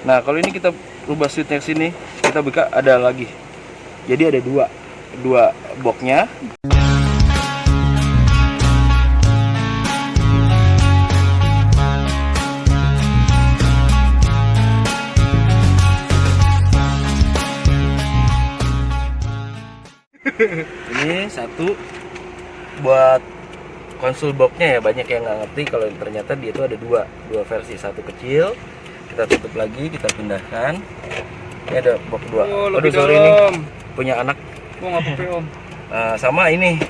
Nah kalau ini kita rubah switchnya sini, kita buka ada lagi. Jadi ada dua boxnya. Ini satu buat konsol boxnya ya, banyak yang nggak ngerti kalau ternyata dia itu ada dua versi, satu kecil kita tutup lagi, kita pindahkan. Ini ada box dua. Aduh sorry, ini punya anak. Gua nggak apa-apa om. Sama ini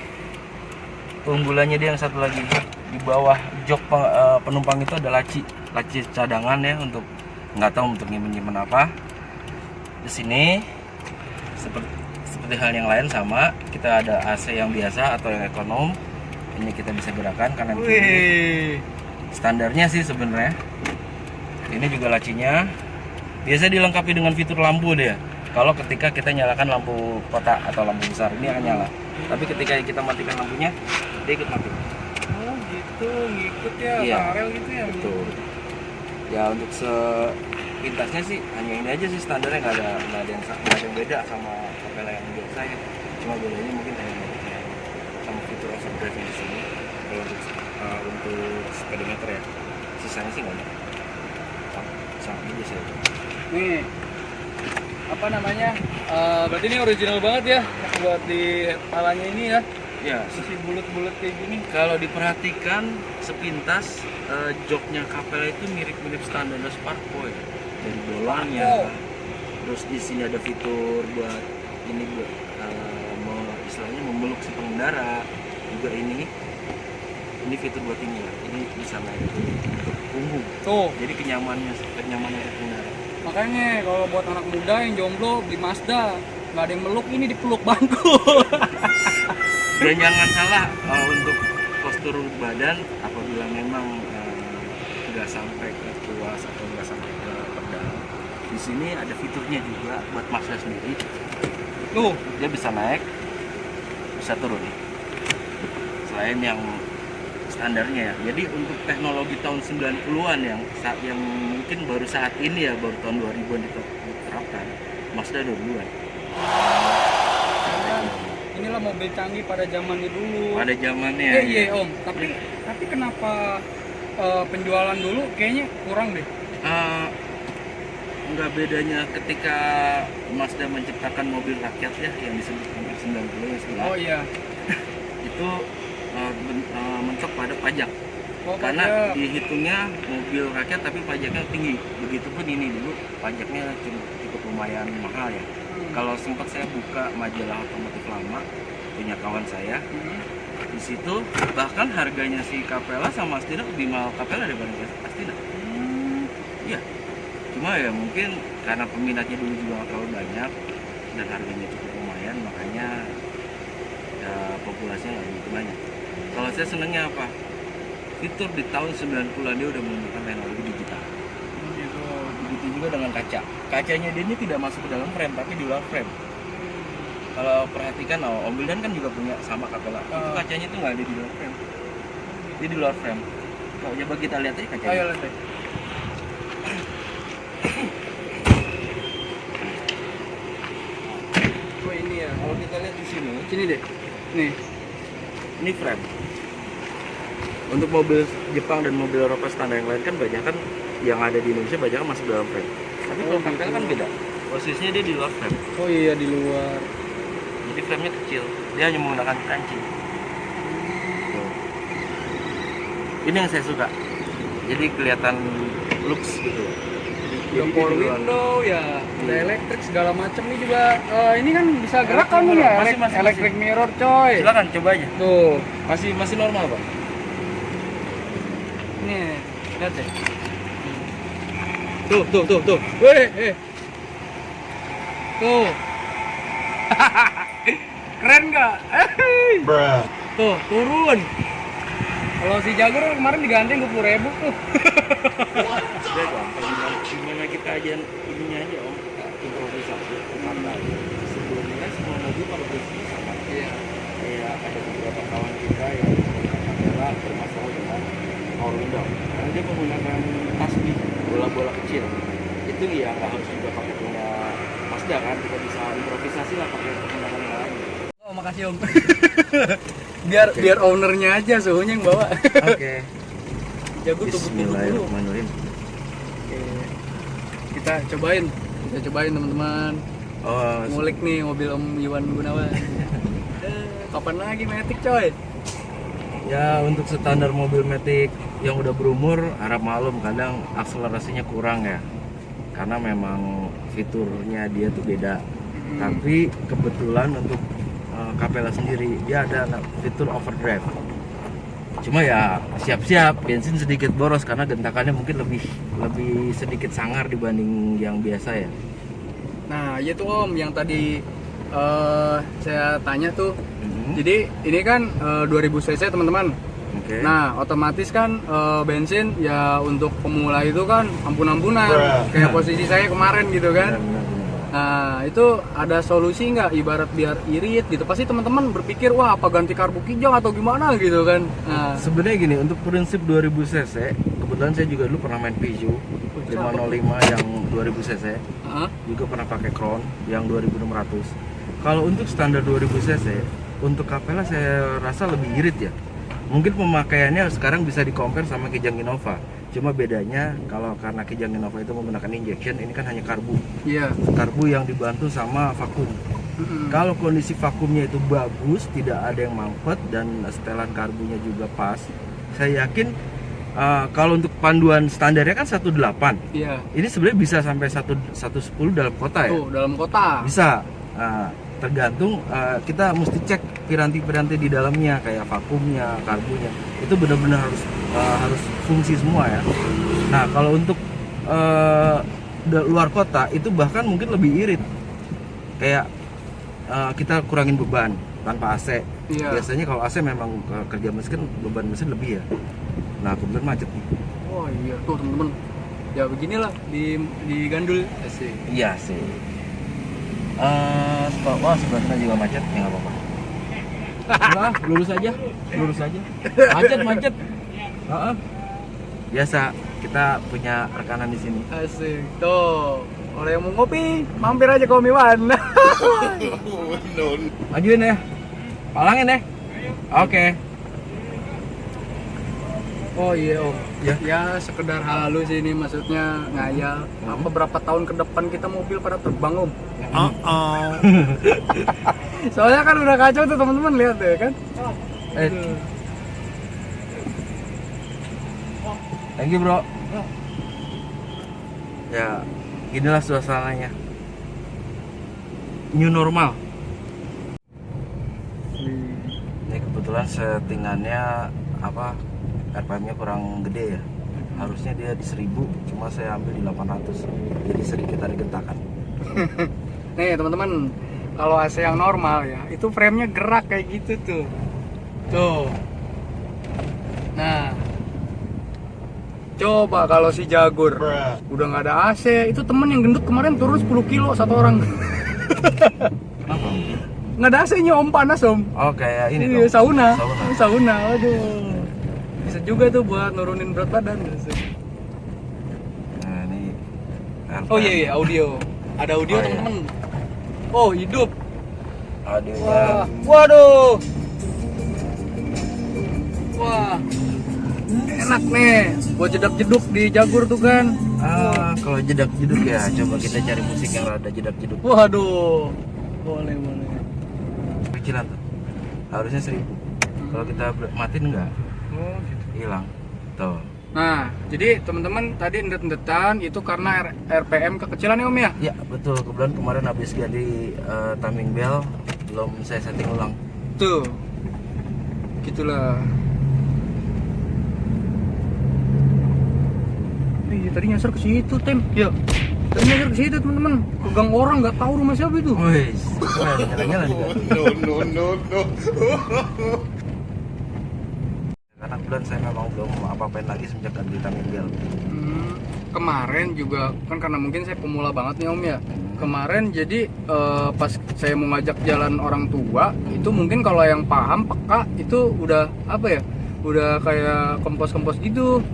keunggulannya dia yang satu lagi, di bawah jok penumpang itu ada laci cadangan ya, untuk nggak tahu untuk nyimpen apa. Di sini seperti hal yang lain sama, kita ada AC yang biasa atau yang ekonom. Ini kita bisa gerakan kanan kiri. Standarnya sih sebenarnya. Ini juga lacinya. Biasa dilengkapi dengan fitur lampu dia. Kalau ketika kita nyalakan lampu kotak atau lampu besar, ini akan nyala. Tapi ketika kita matikan lampunya, dia ikut mati. Oh gitu, ngikut ya, Iya, karel gitu ya. betul. Ya untuk sepintasnya sih hanya ini aja sih standarnya, nggak ada yang beda sama Capella yang biasa ya. Cuma bedanya mungkin hanya sama fitur overdrive di sini. Kalau untuk speedometer ya, sisanya sih nggak ada. Sama aja sih. Nih, apa namanya? Berarti ini original banget ya, buat di palanya ini ya. Ya, Masih bulat-bulat kayak gini. kalau diperhatikan sepintas joknya Capella itu mirip-mirip standar Sparkboy. Dari bolongnya, terus di sini ada fitur buat ini buat istilahnya memeluk si pengendara. Juga ini fitur buat ini ya. Ini bisa naik untuk punggung. Tuh, Jadi kenyamanan pengendara. makanya kalau buat anak muda yang jomblo beli Mazda, nggak ada yang meluk, ini dipeluk bangku. Dan jangan salah untuk postur badan, apabila memang nggak sampai ke tuas atau nggak sampai ke pedal, di sini ada fiturnya juga buat Mazda sendiri. Tuh, Dia bisa naik, bisa turun. Selain yang standarnya ya. Jadi untuk teknologi tahun 90-an yang mungkin baru saat ini ya, baru tahun 2000-an diterapkan, Mazda udah duluan. inilah mobil canggih pada zamannya dulu. Pada zamannya. Iya om, tapi kenapa penjualan dulu kayaknya kurang deh. Nggak bedanya ketika Mazda menciptakan mobil rakyat ya, yang disebut R90 ya sebelah. Oh iya. Itu mentok pada pajak. Oh, Karena pajak. dihitungnya mobil rakyat tapi pajaknya tinggi. Begitupun ini dulu pajaknya cukup lumayan mahal ya. Kalau sempat saya buka majalah otomotif lama punya kawan saya, di situ bahkan harganya si Capella sama Astina lebih mahal Capella daripada Astina. Iya. Cuma ya mungkin karena peminatnya dulu juga nggak terlalu banyak dan harganya cukup lumayan, makanya ya, populasinya nggak begitu banyak. Kalau saya senengnya apa? Fitur di tahun 90-an dia udah menggunakan teknologi digital. Gitu. Begitu juga dengan kaca. Kacanya dia ini tidak masuk ke dalam frame tapi di luar frame. Kalau perhatikan, Om Wildan kan juga punya sama Capella. Itu kacanya itu nggak ada di dalam frame. Dia di luar frame. Kalau coba kita lihat aja kacanya. Ayo lihat deh. Oh ini ya. Kalau kita lihat di sini, Sini deh. Nih. ini frame. Untuk mobil Jepang dan mobil Eropa standar yang lain kan banyak kan yang ada di Indonesia banyak kan masuk dalam frame. Tapi kalau Capella kan beda. Posisinya dia di luar frame. Oh iya di luar. Jadi frame-nya kecil. Dia hanya menggunakan kancing. Tuh. Ini yang saya suka. Jadi kelihatan looks gitu. Udah power window ya, udah elektrik segala macam nih juga. Ini kan bisa gerak kan ya, Masih. electric mirror coy. Silakan coba aja. Tuh, Masih normal, Pak. nih lihat deh. Tuh. Weh. Tuh. Keren nggak? Tuh, turun. Kalau si Jaguar kemarin diganti 20.000 tuh. Udah gampang. Gimana kita aja ininya aja Om, improvisasi. Sebelumnya semua mobil kalau bersih sama. Iya. Kayak ada beberapa kawan kita yang menggunakan Capella bermasalah dengan power window. Karena dia menggunakan tasbih bola-bola kecil. Itu mobil ya nggak harus juga pakai punya Mazda kan, kita bisa improvisasi lah pakai menggunakan yang lain. Oh, makasih Om. biar ownernya aja suhunya yang bawa. Oke. Jago tubuh dulu. Bismillahirrahmanirrahim. Oke. Kita cobain teman-teman. Oh, Ngulik nih mobil Om Iwan Gunawan. Kapan lagi Matic coy? ya untuk standar mobil Matic yang udah berumur, harap maklum kadang akselerasinya kurang ya, karena memang fiturnya dia tuh beda. Tapi kebetulan untuk Capella sendiri dia ada fitur overdrive. Cuma ya siap-siap bensin sedikit boros karena gentakannya mungkin lebih sedikit sangar dibanding yang biasa ya. Nah, iya tuh Om yang tadi saya tanya tuh. Jadi ini kan 2000 cc teman-teman. Oke. Nah, otomatis kan bensin ya untuk pemula itu kan ampun-ampunan. Kayak posisi saya kemarin gitu kan. Benar. Nah, itu ada solusi nggak ibarat biar irit gitu? Pasti teman-teman berpikir, wah apa ganti karbu kijang atau gimana gitu kan? Nah, Sebenarnya gini, untuk prinsip 2000 cc, kebetulan saya juga dulu pernah main Peugeot 505 yang 2000 cc, juga pernah pakai Crown yang 2600. Kalau untuk standar 2000 cc, untuk Capella saya rasa lebih irit ya. Mungkin pemakaiannya sekarang bisa di-compare sama Kijang Innova. Cuma bedanya kalau karena Kijang Innova itu menggunakan injection, ini kan hanya karbu. iya. Karbu yang dibantu sama vakum. Kalau kondisi vakumnya itu bagus, tidak ada yang mampet dan setelan karbunya juga pas, saya yakin kalau untuk panduan standarnya kan 18. Iya. Ini sebenarnya bisa sampai 110 dalam kota ya. Tuh, dalam kota. Bisa. Tergantung kita mesti cek piranti-piranti di dalamnya kayak vakumnya, karbunya. Itu benar-benar harus fungsi semua ya. Nah, kalau untuk luar kota itu bahkan mungkin lebih irit. Kayak kita kurangin beban tanpa AC. Iya. Biasanya kalau AC memang kerja mesin beban mesin lebih ya. Nah, kemudian macet nih. Oh iya, tuh teman-teman. Ya beginilah di gandul. Asik. Iya sih. Wah, sebelah sana juga macet, ya nggak apa-apa. Udah, lurus aja. Macet. Biasa, kita punya rekanan di sini. Asik. Tuh, kalau yang mau ngopi, mampir aja ke Om Iwan. Majuin ya, palangin ya. Oke. Oh iya Om. Ya. Ya sekedar halus ini maksudnya ngayal. Apa berapa tahun ke depan kita mobil pada terbang Om? Soalnya kan udah kacau tuh teman-teman, lihat deh kan. Thank you bro. Ya, inilah suasananya. New normal. Ini kebetulan settingannya RPM-nya kurang gede ya. Harusnya dia di 1000, cuma saya ambil di 800. Jadi sedikit ada gentakan. Nih teman-teman, kalau AC yang normal ya, itu frame-nya gerak kayak gitu tuh. Tuh. Nah, coba kalau si Jagur udah nggak ada AC, itu temen yang gendut kemarin turun 10 kilo satu orang. Kenapa? Nggak ada AC-nya Om, panas Om. Oh kayak ini Iya, dong. sauna. Aduh. Bisa juga tuh buat nurunin berat badan. Nah ini RPM. Oh iya, audio. Ada audio Oh, iya. teman-teman. Oh, hidup. Audionya. Waduh. Wah. Enak nih buat jedak-jeduk di Jagur tuh kan. Kalau jedak-jeduk ya, coba kita cari musik yang rada jedak-jeduk. Waduh. Boleh. Kecilan tuh. Harusnya 1000. Kalau kita matiin enggak, Oh, gitu. hilang. Tuh. Nah, jadi teman-teman tadi endet-endetan itu karena RPM kekecilan ya Om ya? Ya betul, kebetulan kemarin habis ganti timing bell, belum saya setting ulang. Tuh. Gitulah. Tadi nyasar ke situ, Tem. Ya. Tadi nyasar ke situ, teman-teman. Pegang orang nggak tahu rumah siapa itu. Wih, jalan-jalan juga. No. Karena kebetulan saya memang belum apa-apain lagi semenjak ganti timing bell. Kemarin juga kan karena mungkin saya pemula banget nih Om ya. Kemarin jadi pas saya mau ngajak jalan orang tua, itu mungkin kalau yang paham peka itu udah apa ya? Udah kayak kompos-kompos gitu.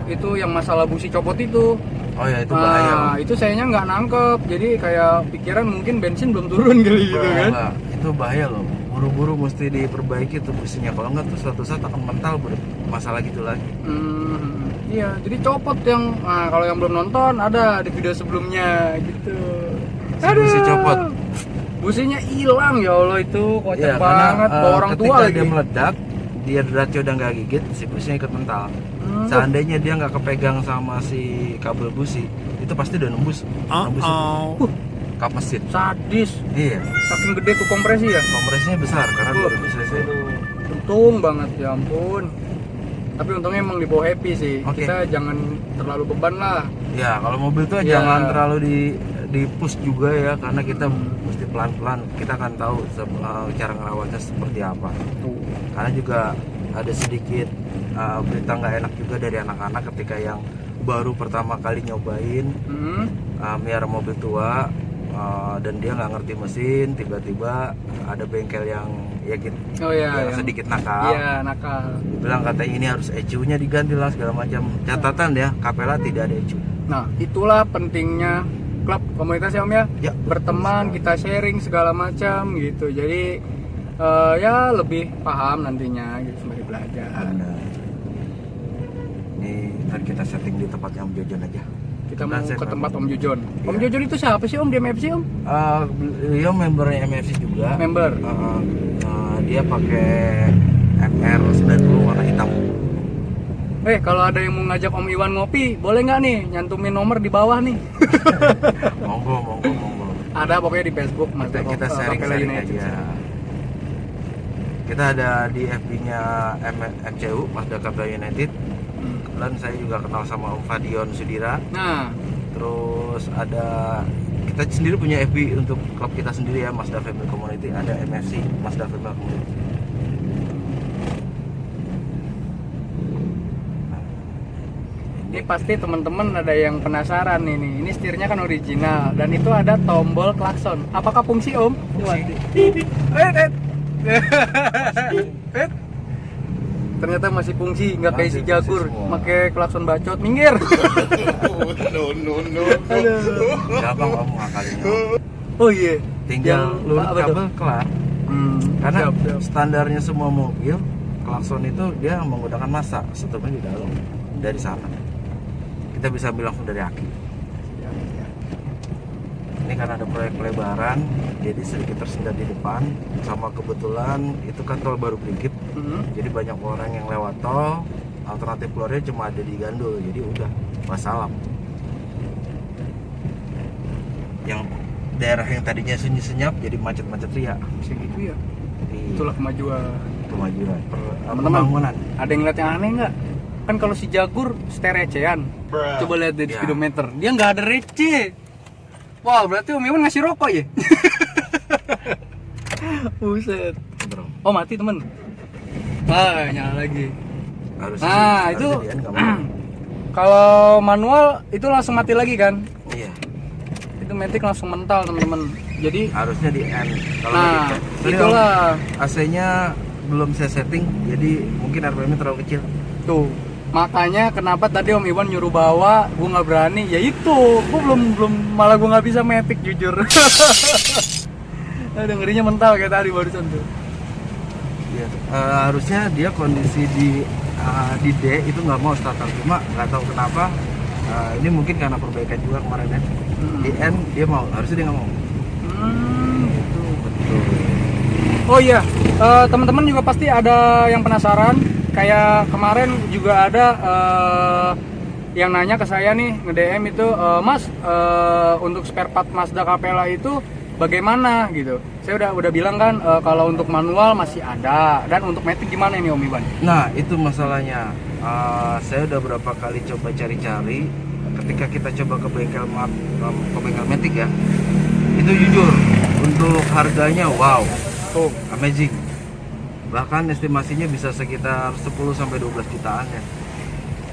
Itu yang masalah busi copot itu. Oh ya itu bahaya. Nah, itu sayanya nggak nangkep. Jadi kayak pikiran mungkin bensin belum turun kali gitu kan. Enggak, itu bahaya loh. Buru-buru mesti diperbaiki tuh businya. Kalau enggak tuh suatu saat akan mental masalah gitu lagi. Iya, jadi copot yang kalau yang belum nonton ada di video sebelumnya gitu. Si busi copot. Businya hilang ya Allah, itu kocak Iya, banget. Bawa orang tua ketika lagi. dia meledak, dia ratio udah nggak gigit, si businya ikut mental. Seandainya dia nggak kepegang sama si kabel busi, itu pasti udah nembus kap mesin. Sadis. Iya, Saking gede tuh kompresi ya. kompresinya besar karena 2000 cc. Untung banget, ya ampun. Tapi untungnya emang dibawa happy sih. Oke. Kita jangan terlalu beban lah. Ya, kalau mobil tuh Iya. jangan terlalu di push juga ya, karena kita mesti pelan-pelan. Kita akan tahu cara ngerawatnya seperti apa. Tuh. Karena juga ada sedikit berita nggak enak juga dari anak-anak ketika yang baru pertama kali nyobain miara mobil tua, dan dia nggak ngerti mesin, tiba-tiba ada bengkel yang ya gitu, Oh iya, yang yang- sedikit nakal. Iya, nakal. Bilang katanya ini harus ECU-nya diganti lah segala macam. Catatan ya, Capella tidak ada ECU. Nah, itulah pentingnya klub komunitas ya Om ya. Ya, Berteman, kita sharing segala macam gitu. Jadi ya lebih paham nantinya gitu sembari belajar. Benar. Ini ntar kita setting di tempatnya Om Jojon aja. Kita Dan mau saya ke tempat memang- Om Jojon. Om Iya. Jojon itu siapa sih Om di MFC Om? Beliau membernya MFC juga. Member. Dia pakai MR90 warna hitam. Kalau ada yang mau ngajak Om Iwan ngopi, boleh nggak nih nyantumin nomor di bawah nih? Monggo. Ada pokoknya di Facebook Mas. Kita sharing-sharing aja. Kita ada di FB-nya MCU, Mazda Capella United. Kebetulan saya juga kenal sama Om Fadion Sudira. Nah, Terus ada kita sendiri punya FB untuk klub kita sendiri ya, Mazda Family Community. Ada MFC, Mazda Family Community. ini pasti teman-teman ada yang penasaran ini. Ini setirnya kan original dan itu ada tombol klakson. Apakah fungsi Om? Ternyata masih fungsi, nggak kayak si Masih Jagur, semua. pakai klakson bacot, minggir. Gampang kamu ngakalinnya. Oh iya. Tinggal lurus apa tuh? kabel kelar. Karena Siap, siap. standarnya semua mobil klakson itu dia menggunakan massa, setupnya di dalam dari sana. Kita bisa ambil langsung dari aki. Ini karena ada proyek pelebaran, jadi sedikit tersendat di depan. Sama kebetulan itu kan tol baru Brigip, jadi banyak orang yang lewat tol. Alternatif keluarnya cuma ada di Gandul, jadi udah wassalam. Yang daerah yang tadinya sunyi senyap jadi macet-macet ria. Bisa gitu ya. Di Itulah kemajuan. kemajuan Teman-teman, pembangunan. ada yang lihat yang aneh nggak? Kan kalau si Jagur setir recehan. Coba lihat dari Ya. speedometer, dia nggak ada receh. Wah, berarti Om Iwan ngasih rokok ya? Buset. Bro, Oh, mati temen. Wah, nyala lagi. harus Nah, harus itu jadian nggak mau. kalau manual itu langsung mati lagi kan? Iya, Itu matic langsung mental, temen-temen. Jadi, harusnya di end. Kalau nah, nggak di end. Sorry, Om, itulah. AC-nya belum saya setting, jadi mungkin RPM-nya terlalu kecil. Tuh. Makanya kenapa tadi Om Iwan nyuruh bawa, gue nggak berani. Ya itu, gue belum malah gue nggak bisa matic jujur. Aduh, ngerinya mental kayak tadi barusan tuh. Iya, harusnya dia kondisi di D itu nggak mau starter, cuma nggak tahu kenapa. Ini mungkin karena perbaikan juga kemarin ya. Di N dia mau, harusnya dia nggak mau. Gitu. Betul. Oh iya, teman-teman juga pasti ada yang penasaran. Kayak kemarin juga ada yang nanya ke saya nih, nge-DM itu, Mas, untuk spare part Mazda Capella itu bagaimana gitu. Saya udah bilang kan, kalau untuk manual masih ada, dan untuk matic gimana ini Om Iwan? Nah itu masalahnya. Saya udah berapa kali coba cari-cari. Ketika kita coba ke bengkel matic ya, itu jujur untuk harganya wow, amazing. Bahkan estimasinya bisa sekitar 10-12 jutaan ya.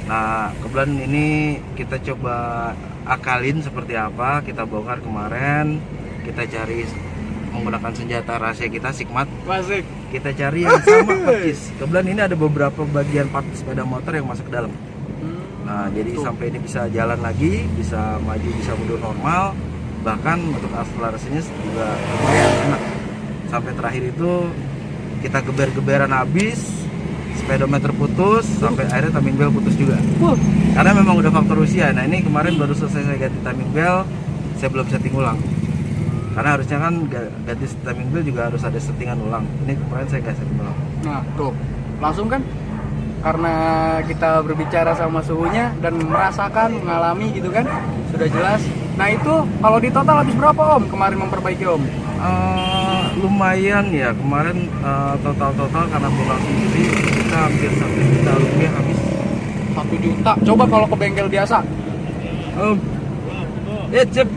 Nah kebetulan ini kita coba akalin seperti apa, kita bongkar kemarin. Kita cari menggunakan senjata rahasia kita, Sigmat. Masuk. Kita cari yang sama persis. Kebetulan ini ada beberapa bagian part sepeda motor yang masuk ke dalam. Nah, jadi Tuh. sampai ini bisa jalan lagi, bisa maju, bisa mundur normal, bahkan untuk akselerasinya juga lumayan enak. Sampai terakhir itu kita geber-geberan habis, speedometer putus, sampai akhirnya timing belt putus juga. Karena memang udah faktor usia. Nah, ini kemarin baru selesai saya ganti timing belt, saya belum setting ulang. Karena harusnya kan ganti timing belt juga harus ada settingan ulang. Ini kemarin saya nggak setting ulang. Nah, tuh. Langsung kan karena kita berbicara sama suhunya dan merasakan, mengalami gitu kan, sudah jelas. Nah, itu kalau di total habis berapa Om kemarin memperbaiki Om? Lumayan ya, kemarin total karena pulang sendiri kita hampir 1 juta rupiah habis. 1 juta. Coba kalau ke bengkel biasa. Cep.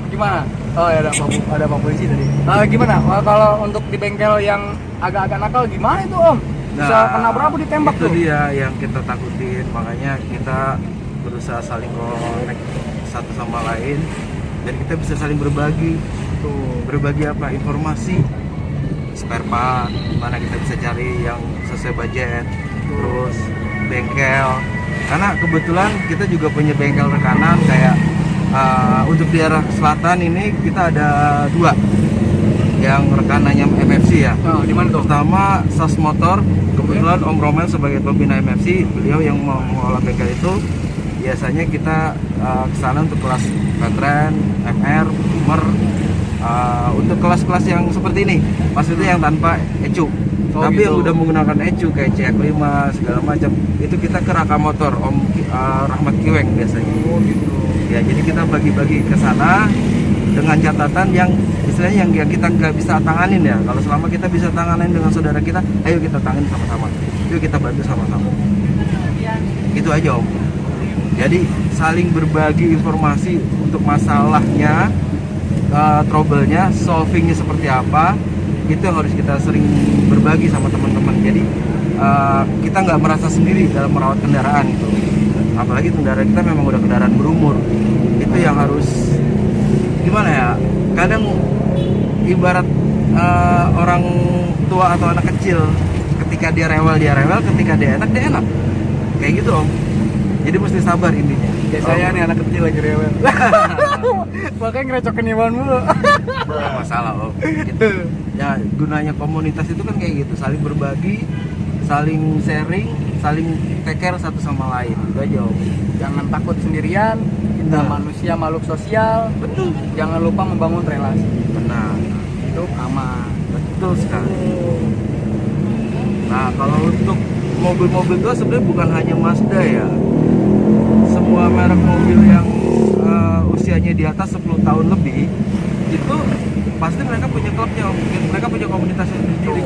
Gimana? Oh ya, ada Pak Polisi tadi. Gimana? Kalau untuk di bengkel yang agak-agak nakal gimana itu Om? Bisa kena berapa ditembak itu tuh? dia yang kita takutin, makanya kita berusaha saling connect satu sama lain dan kita bisa saling berbagi. Berbagi apa? Informasi, spare part, mana kita bisa cari yang sesuai budget, terus bengkel. Karena kebetulan kita juga punya bengkel rekanan kayak untuk di arah selatan ini kita ada 2 yang rekanannya MFC ya. Nah, di mana tuh? Pertama SAS Motor, kebetulan Om Romel sebagai pembina MFC, beliau yang mengelola bengkel itu. Biasanya kita kesana untuk kelas veteran, MR, Boomer, untuk kelas-kelas yang seperti ini, maksudnya yang tanpa ECU. Tapi gitu. yang udah menggunakan ECU kayak CX5 segala macam, itu kita ke Raka Motor, Om Rahmat Kiweng biasanya. Oh gitu. Ya, jadi kita bagi-bagi ke sana dengan catatan yang istilahnya yang kita nggak bisa tanganin ya. Kalau selama kita bisa tanganin dengan saudara kita, ayo kita tangani sama-sama. Yuk kita bantu sama-sama. Itu aja Om. Jadi saling berbagi informasi untuk masalahnya, trouble-nya, solving-nya seperti apa, itu yang harus kita sering berbagi sama teman-teman. Jadi kita nggak merasa sendiri dalam merawat kendaraan itu. Apalagi kendaraan kita memang udah kendaraan berumur. Itu yang harus gimana ya? Kadang ibarat orang tua atau anak kecil, ketika dia rewel, ketika dia enak. Kayak gitu Om. Jadi mesti sabar intinya. Kayak saya nih anak kecil lagi rewel. Makanya ngerecokin Iwan mulu. Nggak masalah Om. Gitu. Ya gunanya komunitas itu kan kayak gitu, saling berbagi, saling sharing, saling take care satu sama lain. Itu aja Om. Jangan takut sendirian. Kita manusia makhluk sosial. Betul. Jangan lupa membangun relasi. Benar. Itu aman. Betul sekali. Nah, kalau untuk mobil-mobil tua sebenarnya bukan hanya Mazda ya. Semua merek mobil yang usianya di atas 10 tahun lebih itu pasti mereka punya klubnya, mereka punya komunitasnya sendiri.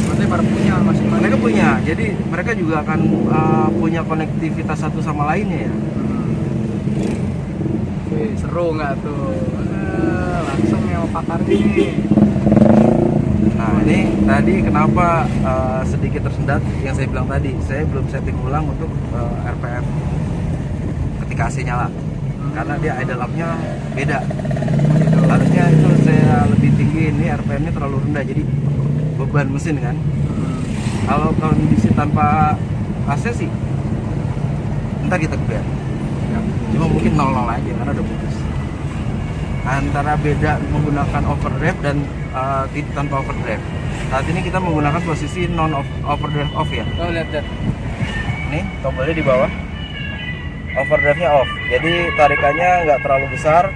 Berarti pada punya masing-masing. Mereka punya, jadi mereka juga akan punya konektivitas satu sama lainnya ya. Wih, seru nggak tuh? Langsung ya pakarnya nih. Nah ini tadi kenapa sedikit tersendat yang saya bilang tadi, saya belum setting ulang untuk RPM ketika AC nyala, karena dia idle up-nya beda. Harusnya itu saya lebih tinggi, ini RPM-nya terlalu rendah, jadi beban mesin kan. Kalau kondisi tanpa AC sih, ntar kita geber. Cuma mungkin 0-0 aja karena udah putus. Antara beda menggunakan overdrive dan tanpa overdrive. Saat ini kita menggunakan posisi non overdrive off ya. Oh, lihat. Nih tombolnya di bawah, overdrive-nya off. Jadi tarikannya nggak terlalu besar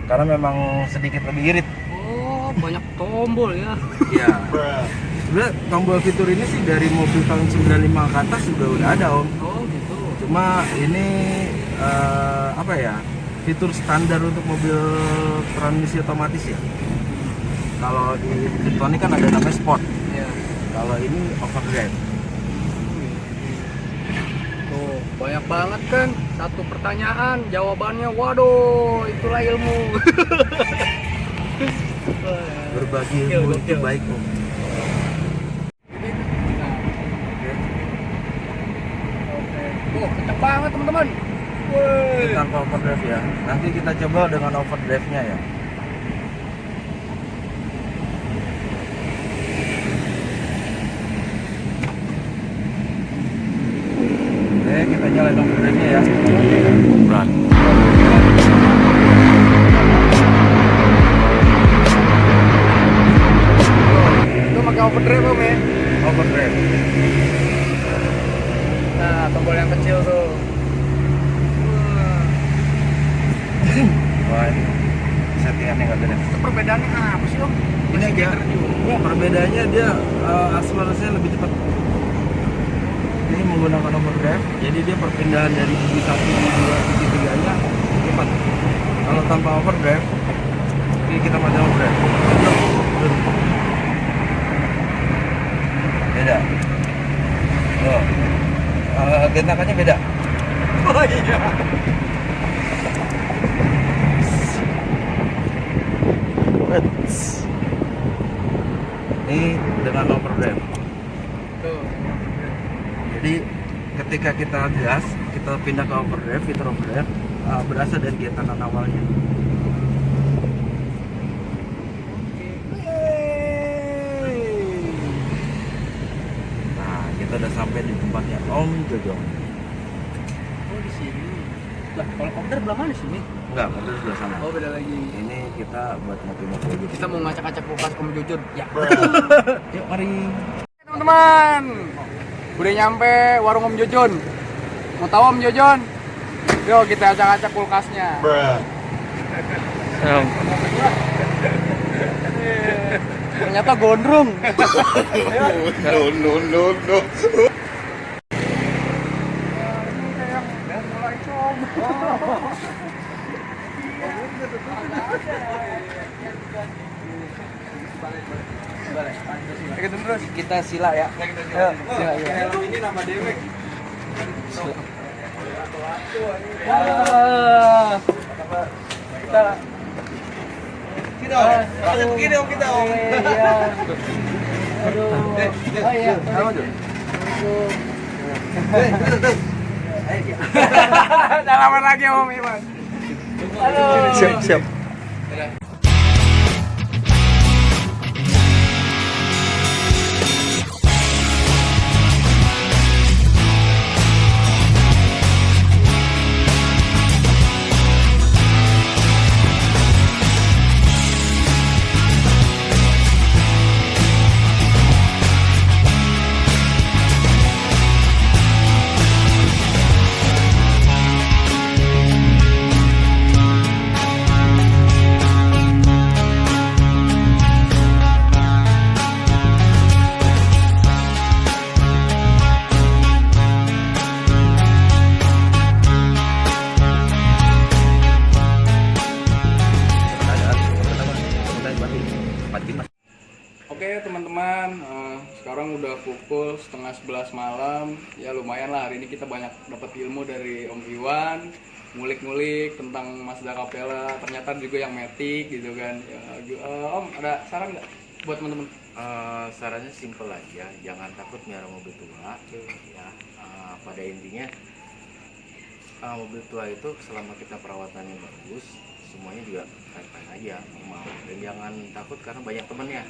karena memang sedikit lebih irit. Oh, banyak tombol ya. Iya. Sebenarnya tombol fitur ini sih dari mobil tahun 95 ke atas juga udah ada Om. Oh gitu. Cuma ini apa ya? Fitur standar untuk mobil transmisi otomatis ya. Kalau di Victron kan ada namanya Sport. Iya. Kalau ini overdrive. Tuh, banyak banget kan. Satu pertanyaan, jawabannya waduh, itulah ilmu. Berbagi ilmu itu baik Om. Tuh, kenceng banget teman-teman. Ini tanpa overdrive ya. Nanti kita coba dengan overdrive-nya ya. Oke, kita nyalain overdrive-nya ya. berat. Itu pakai overdrive om ya. Overdrive. Nah, tombol yang kecil tuh. Wah, ini settingannya nggak beres. Itu perbedaannya apa sih om? Ini dia, perbedaannya dia akselerasinya lebih cepat. Ini menggunakan overdrive, jadi dia perpindahan dari gigi 1, gigi 2, gigi 3 nya cepat. Kalau tanpa overdrive, ini kita pakai overdrive. Beda. Oh, gentakannya beda. Oh iya. Ini dengan overdrive. Tuh. Jadi ketika kita gas, kita pindah ke overdrive, fitur overdrive berasa dari getakan awalnya. Nah, kita udah sampai di tempatnya Om Jojong. Oh di sini. Lah kalau kopdar belah mana sini? Enggak, mobil sebelah sana. Oh beda lagi. Ini kita buat ngopi-ngopi aja. Kita mau ngacak-ngacak kulkas Om Jojun. Ya. Yuk, mari. Teman-teman, udah nyampe warung Om Jojon. Mau tahu Om Jojon? Yuk kita acak-acak kulkasnya. Ternyata gondrong. No. Terus Kita sila ya. Ayo, sila, ya. Ini nama Demek. Kita Begini Om kita Om. iya. Aduh. Oh iya. Apa tuh? Salaman lagi Om Iwan. Aduh. Siap. Oke teman-teman, sekarang udah pukul 10:30 malam. Ya lumayan lah, hari ini kita banyak dapat ilmu dari Om Iwan, ngulik-ngulik tentang Mazda Capella. Ternyata juga yang Matic gitu kan. Ya, Om ada saran nggak buat teman-teman? Sarannya simpel aja, jangan takut miara mobil tua. Ya, pada intinya mobil tua itu selama kita perawatannya bagus, semuanya juga fine-fine aja, normal. Dan jangan takut karena banyak temennya.